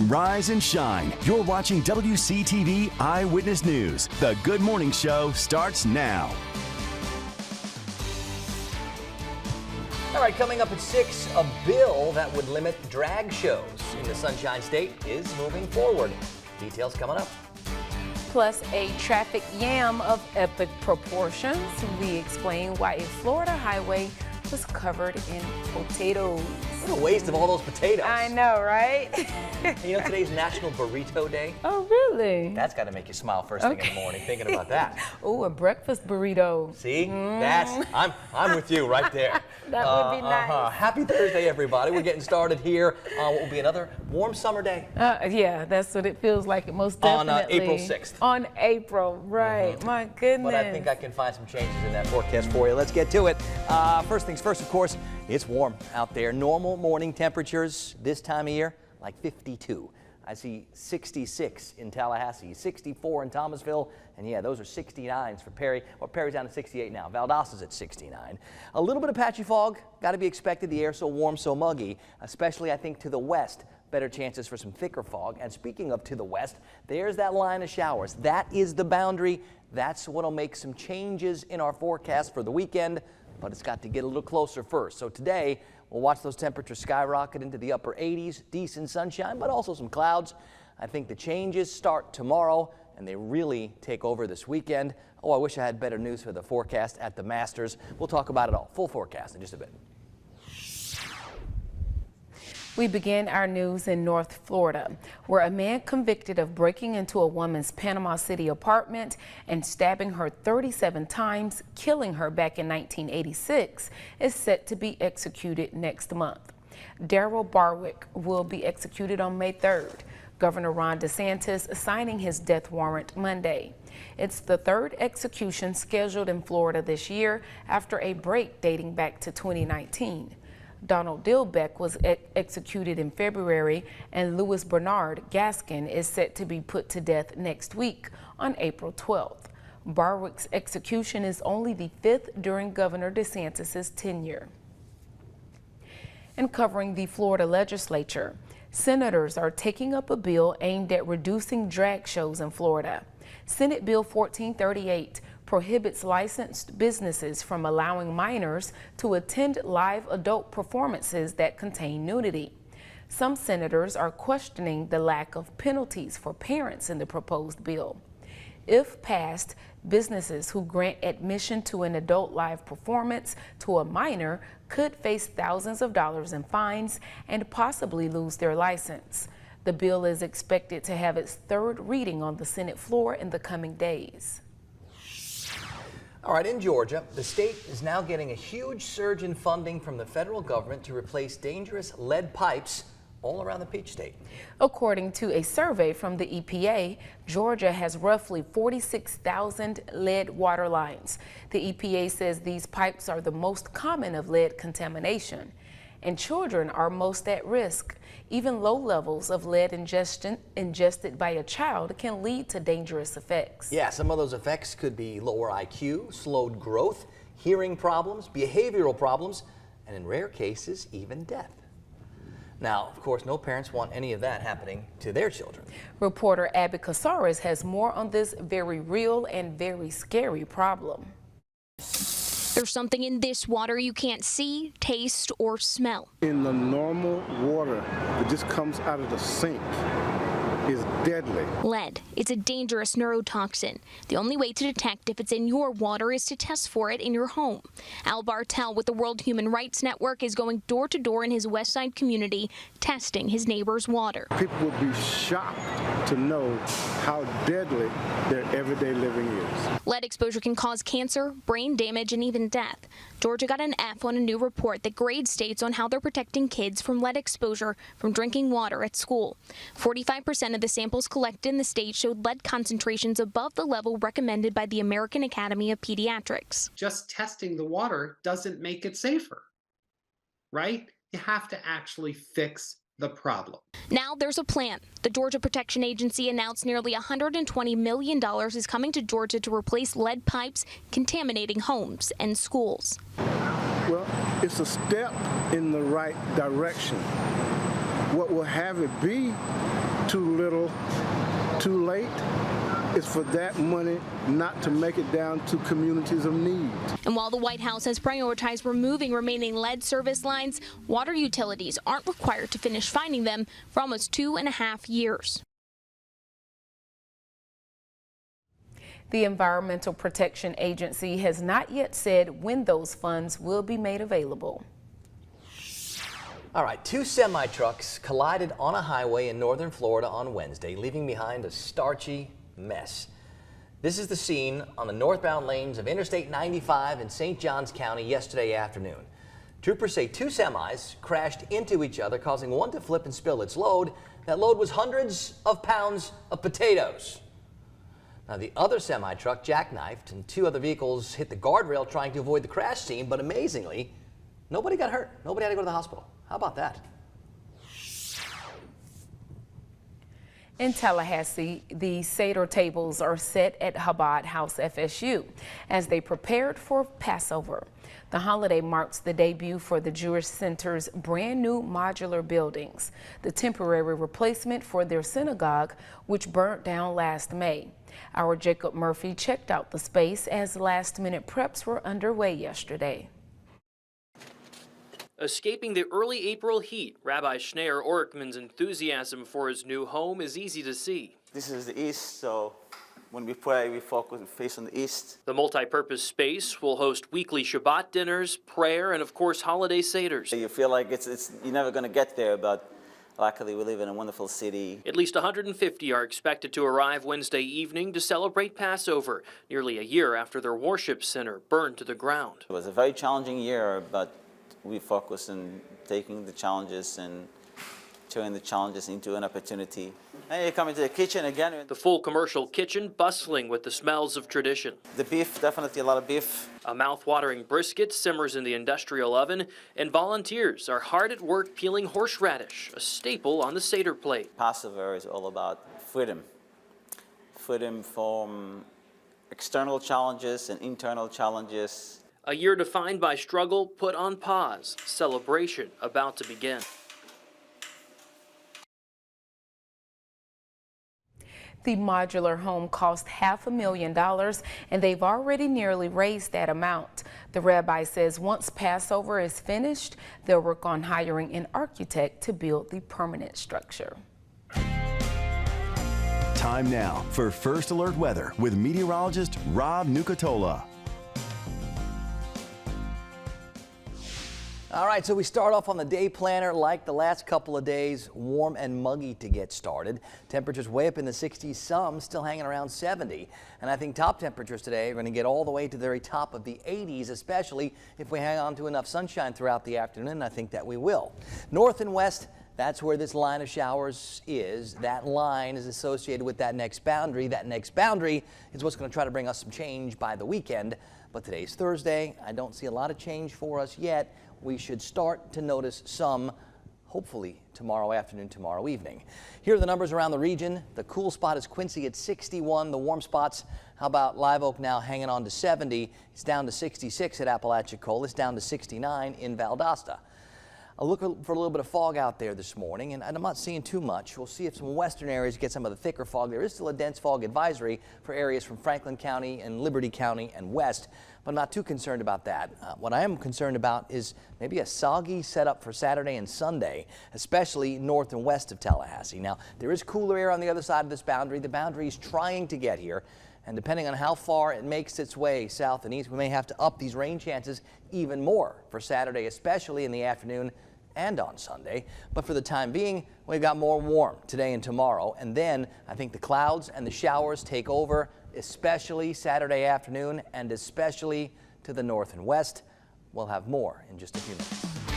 Rise and shine. You're watching WCTV Eyewitness News. The Good Morning Show starts now. All right, coming up at 6, a bill that would limit drag shows in the Sunshine State is moving forward. Details coming up. Plus, a traffic jam of epic proportions. We explain why a Florida highway was covered in potatoes. What a waste of all those potatoes. I know, right? You know, today's National Burrito Day. Oh, really? That's got to make you smile first thing in the morning, thinking about that. Oh, a breakfast burrito. See? I'm with you right there. That would be nice. Happy Thursday, everybody. We're getting started here on what will be another warm summer day. Yeah, that's what it feels like. It most definitely. On April 6th. On April, right. My goodness. But I think I can find some changes in that forecast for you. Let's get to it. First things first, of course, it's warm out there. Normal morning temperatures this time of year, like 52. I see 66 in Tallahassee, 64 in Thomasville, and yeah, those are 69s for Perry. Well, Perry's down to 68 now. Valdosta's at 69. A little bit of patchy fog, got to be expected. The air so warm, so muggy, especially I think to the west. Better chances for some thicker fog. And speaking of to the west, there's that line of showers. That is the boundary. That's what'll make some changes in our forecast for the weekend, but it's got to get a little closer first. So today, we'll watch those temperatures skyrocket into the upper 80s, decent sunshine, but also some clouds. I think the changes start tomorrow, and they really take over this weekend. Oh, I wish I had better news for the forecast at the Masters. We'll talk about it all. Full forecast in just a bit. We begin our news in North Florida, where a man convicted of breaking into a woman's Panama City apartment and stabbing her 37 times, killing her back in 1986, is set to be executed next month. Darrell Barwick will be executed on May 3rd. Governor Ron DeSantis signing his death warrant Monday. It's the third execution scheduled in Florida this year after a break dating back to 2019. Donald Dilbeck was executed in February, and Louis Bernard Gaskin is set to be put to death next week on April 12th. Barwick's execution is only the 5th during Governor DeSantis' tenure. And covering the Florida legislature, senators are taking up a bill aimed at reducing drag shows in Florida. Senate Bill 1438 prohibits licensed businesses from allowing minors to attend live adult performances that contain nudity. Some senators are questioning the lack of penalties for parents in the proposed bill. If passed, businesses who grant admission to an adult live performance to a minor could face thousands of dollars in fines and possibly lose their license. The bill is expected to have its third reading on the Senate floor in the coming days. All right, in Georgia, the state is now getting a huge surge in funding from the federal government to replace dangerous lead pipes all around the Peach State. According to a survey from the EPA, Georgia has roughly 46,000 lead water lines. The EPA says these pipes are the most common of lead contamination, and children are most at risk. Even low levels of lead ingested by a child can lead to dangerous effects. Yeah, some of those effects could be lower IQ, slowed growth, hearing problems, behavioral problems, and in rare cases, even death. Now, of course, no parents want any of that happening to their children. Reporter Abby Casares has more on this very real and very scary problem. There's something in this water you can't see, taste, or smell. In the normal water that just comes out of the sink is deadly. Lead. It's a dangerous neurotoxin. The only way to detect if it's in your water is to test for it in your home. Al Bartel with the World Human Rights Network is going door to door in his West Side community, testing his neighbor's water. People would be shocked to know how deadly their everyday living is. Lead exposure can cause cancer, brain damage, and even death. Georgia got an F on a new report that grades states on how they're protecting kids from lead exposure from drinking water at school. 45% of the samples collected in the state showed lead concentrations above the level recommended by the American Academy of Pediatrics. Just testing the water doesn't make it safer, right? You have to actually fix the problem. Now there's a plan. The Georgia Protection Agency announced nearly $120 million is coming to Georgia to replace lead pipes contaminating homes and schools. Well, it's a step in the right direction. What will have it be too little, too late, is for that money not to make it down to communities of need. And while the White House has prioritized removing remaining lead service lines, water utilities aren't required to finish finding them for almost 2.5 years. The Environmental Protection Agency has not yet said when those funds will be made available. All right, two semi-trucks collided on a highway in northern Florida on Wednesday, leaving behind a starchy mess. This is the scene on the northbound lanes of Interstate 95 in St. Johns County yesterday afternoon. Troopers say two semis crashed into each other, causing one to flip and spill its load. That load was hundreds of pounds of potatoes. Now, the other semi-truck jackknifed and two other vehicles hit the guardrail trying to avoid the crash scene, but amazingly, nobody got hurt. Nobody had to go to the hospital. How about that? In Tallahassee, the Seder tables are set at Chabad House FSU as they prepared for Passover. The holiday marks the debut for the Jewish Center's brand new modular buildings, the temporary replacement for their synagogue, which burnt down last May. Our Jacob Murphy checked out the space as last-minute preps were underway yesterday. Escaping the early April heat, Rabbi Schneur Orkman's enthusiasm for his new home is easy to see. This is the east, so when we pray, we focus and face on the east. The multi-purpose space will host weekly Shabbat dinners, prayer, and of course holiday seders. You feel like you're never going to get there, but luckily we live in a wonderful city. At least 150 are expected to arrive Wednesday evening to celebrate Passover, nearly a year after their worship center burned to the ground. It was a very challenging year, but we focus on taking the challenges and turning the challenges into an opportunity. And you come into the kitchen again. The full commercial kitchen bustling with the smells of tradition. The beef, definitely a lot of beef. A mouth-watering brisket simmers in the industrial oven, and volunteers are hard at work peeling horseradish, a staple on the Seder plate. Passover is all about freedom. Freedom from external challenges and internal challenges. A year defined by struggle put on pause, celebration about to begin. The modular home cost $500,000, and they've already nearly raised that amount. The rabbi says once Passover is finished, they'll work on hiring an architect to build the permanent structure. Time now for First Alert Weather with meteorologist Rob Nucatola. All right, so we start off on the day planner like the last couple of days, warm and muggy to get started. Temperatures way up in the 60s, some still hanging around 70. And I think top temperatures today are going to get all the way to the very top of the 80s, especially if we hang on to enough sunshine throughout the afternoon, and I think that we will. North and west, that's where this line of showers is. That line is associated with that next boundary. That next boundary is what's going to try to bring us some change by the weekend. But today's Thursday. I don't see a lot of change for us yet. We should start to notice some, hopefully, tomorrow afternoon, tomorrow evening. Here are the numbers around the region. The cool spot is Quincy at 61. The warm spots, how about Live Oak now hanging on to 70. It's down to 66 at Apalachicola. It's down to 69 in Valdosta. I look for a little bit of fog out there this morning, and I'm not seeing too much. We'll see if some western areas get some of the thicker fog. There is still a dense fog advisory for areas from Franklin County and Liberty County and west, but I'm not too concerned about that. What I am concerned about is maybe a soggy setup for Saturday and Sunday, especially north and west of Tallahassee. Now, there is cooler air on the other side of this boundary. The boundary is trying to get here, and depending on how far it makes its way south and east, we may have to up these rain chances even more for Saturday, especially in the afternoon and on Sunday. But for the time being, we've got more warm today and tomorrow. And then I think the clouds and the showers take over, especially Saturday afternoon and especially to the north and west. We'll have more in just a few minutes.